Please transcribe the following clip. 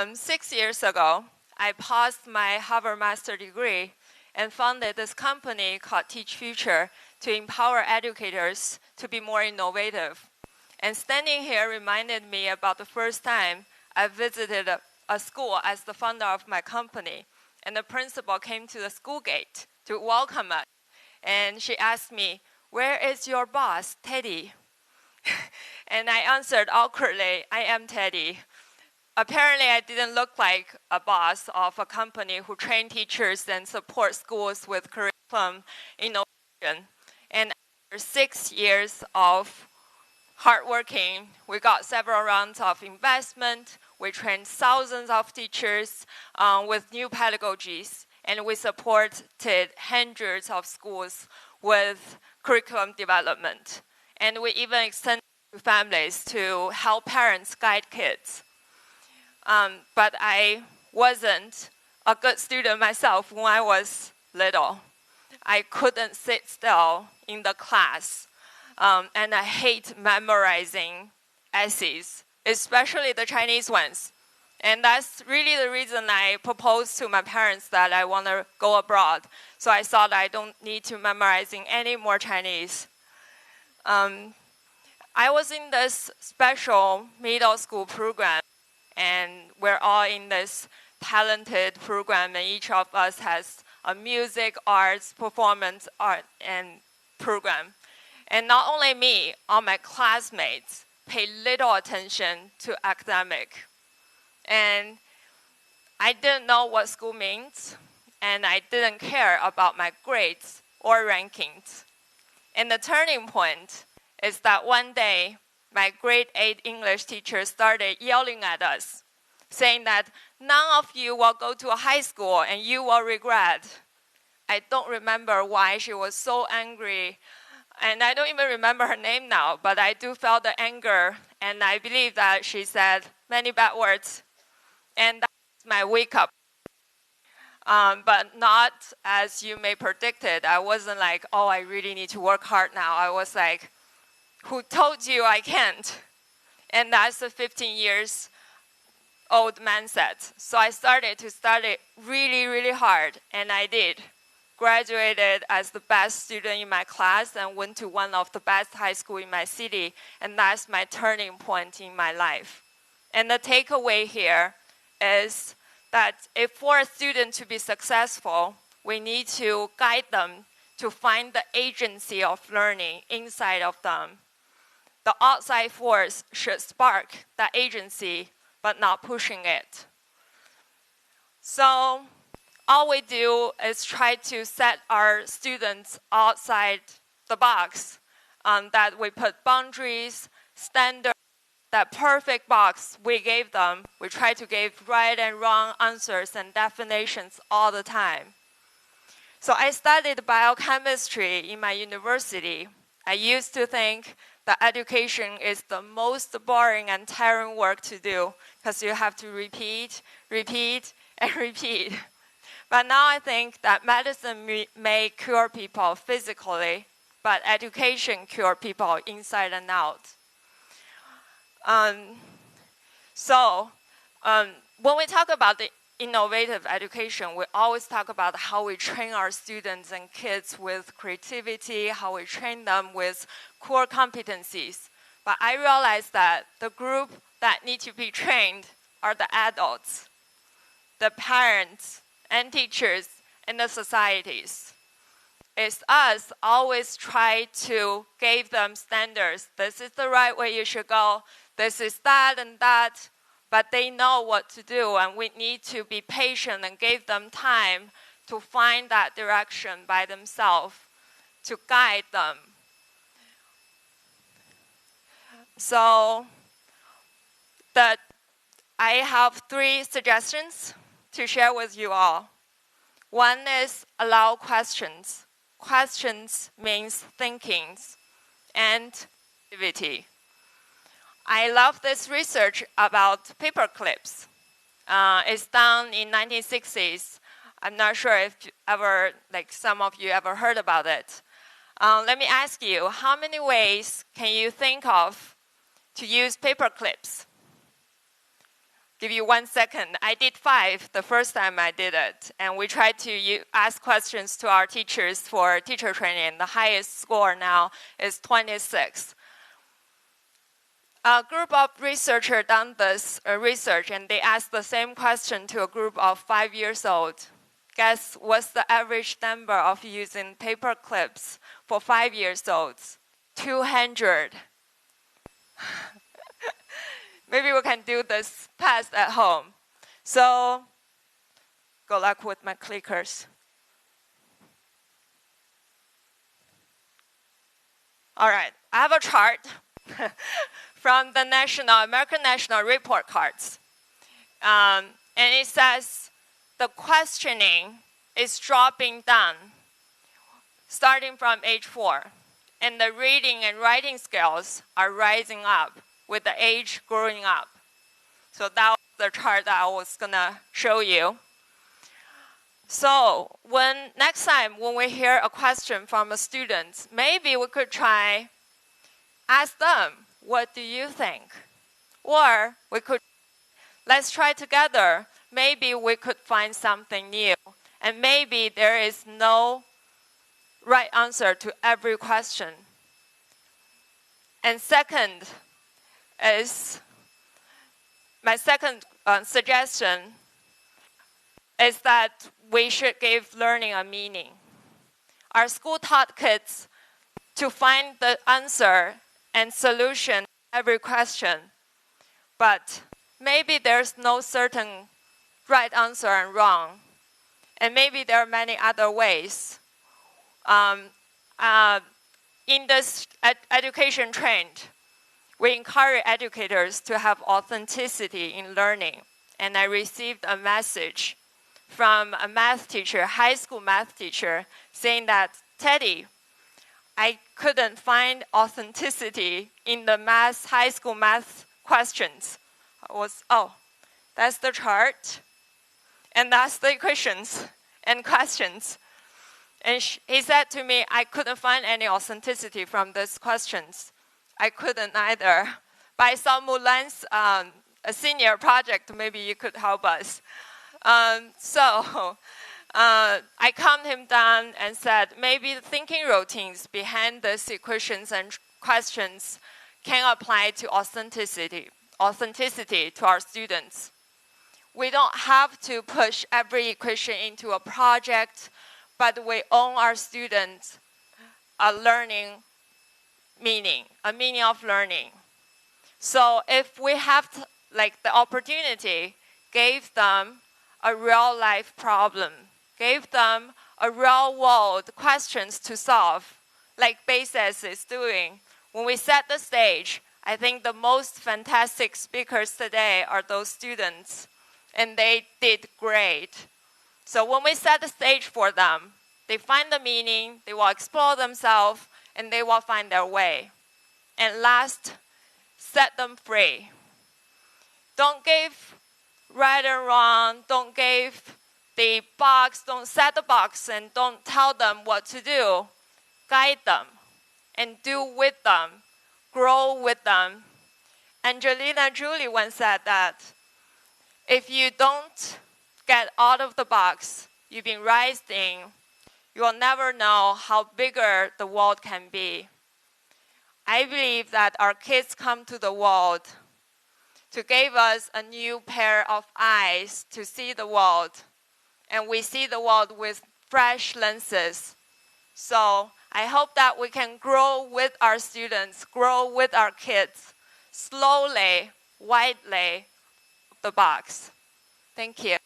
6 years ago, I passed my Harvard Master degree and founded this company called TEDxYouth to empower educators to be more innovative. And standing here reminded me about the first time I visited a school as the founder of my company. And the principal came to the school gate to welcome us. And she asked me, "Where is your boss, Teddy?" And I answered awkwardly, "I am Teddy." Apparently, I didn't look like a boss of a company who train teachers and support schools with curriculum innovation. And after 6 years of hard working, we got several rounds of investment. We trained thousands of teachers with new pedagogies, and we supported hundreds of schools with curriculum development. And we even extended to families to help parents guide kids. But I wasn't a good student myself when I was little. I couldn't sit still in the class, and I hate memorizing essays, especially the Chinese ones. And that's really the reason I proposed to my parents that I want to go abroad. So I thought I don't need to memorizing any more Chinese. I was in this special middle school program, and we're all in this talented program, and each of us has a music, arts, performance art, and program. And not only me, all my classmates pay little attention to academic. And I didn't know what school means, and I didn't care about my grades or rankings. And the turning point is that one day, my grade 8 English teacher started yelling at us, saying that none of you will go to a high school and you will regret. I don't remember why she was so angry, and I don't even remember her name now, but I do feel the anger, and I believe that she said many bad words. And that's my wake-up. But not as you may predict it. I wasn't like, oh, I really need to work hard now. I was like, who told you I can't? And that's the 15 years old mindset. So I started to study really, really hard, and I did. Graduated as the best student in my class and went to one of the best high school in my city, and that's my turning point in my life. And the takeaway here is that if for a student to be successful, we need to guide them to find the agency of learning inside of them. The outside force should spark that agency, but not pushing it. So all we do is try to set our students outside the box, that we put boundaries, standards, that perfect box we gave them. We try to give right and wrong answers and definitions all the time. So I studied biochemistry in my university. I used to think that education is the most boring and tiring work to do because you have to repeat, and repeat. But now I think that medicine may cure people physically, but education cures people inside and out. When we talk about the innovative education, we always talk about how we train our students and kids with creativity, how we train them with core competencies. But I realized that the group that need to be trained are the adults, the parents and teachers, and the societies. It's us always try to give them standards. This is the right way you should go. This is that and that. But they know what to do, and we need to be patient and give them time to find that direction by themselves, to guide them. So I have 3 suggestions to share with you all. One is allow questions. Questions means thinkings and activity. I love this research about paper clips. It's done in 1960s. I'm not sure if some of you ever heard about it. Let me ask you, how many ways can you think of to use paper clips? give you 1 second. I did 5 the first time I did it. And we tried to ask questions to our teachers for teacher training. The highest score now is 26. A group of researchers done this research, and they asked the same question to a group of 5 years old. Guess what's the average number of using paper clips for 5 years olds? 200. Maybe we can do this test at home. So, good luck with my clickers. All right, I have a chart from the American National Report Cards. And it says the questioning is dropping down starting from age 4. And the reading and writing skills are rising up with the age growing up. So that was the chart that I was going to show you. So next time when we hear a question from a student, maybe we could try ask them, what do you think? Or let's try together. Maybe we could find something new. And maybe there is no right answer to every question. And second is, my second suggestion is that we should give learning a meaning. Our school taught kids to find the answer and solution to every question. But maybe there's no certain right answer and wrong. And maybe there are many other ways. In this education trend, we encourage educators to have authenticity in learning. And I received a message from a math teacher, high school math teacher, saying that, Teddy, I couldn't find authenticity in the high school math questions. That's the chart, and that's the equations and questions. And he said to me, I couldn't find any authenticity from these questions. I couldn't either. But I saw Mulan's a senior project, maybe you could help us. So I calmed him down and said, maybe the thinking routines behind these equations and questions can apply to authenticity to our students. We don't have to push every equation into a project, but we own our students a meaning of learning. So if we have the opportunity, gave them a real life problem, gave them a real world questions to solve, like BASIS is doing. When we set the stage, I think the most fantastic speakers today are those students, and they did great. So when we set the stage for them, they find the meaning, they will explore themselves, and they will find their way. And last, set them free. Don't give right and wrong, don't give the box, don't set the box, and don't tell them what to do. Guide them and do with them, grow with them. Angelina Jolie once said that if you don't get out of the box you've been raised in, you will never know how bigger the world can be. I believe that our kids come to the world to give us a new pair of eyes to see the world. And we see the world with fresh lenses. So I hope that we can grow with our students, grow with our kids, slowly, widely, the box. Thank you.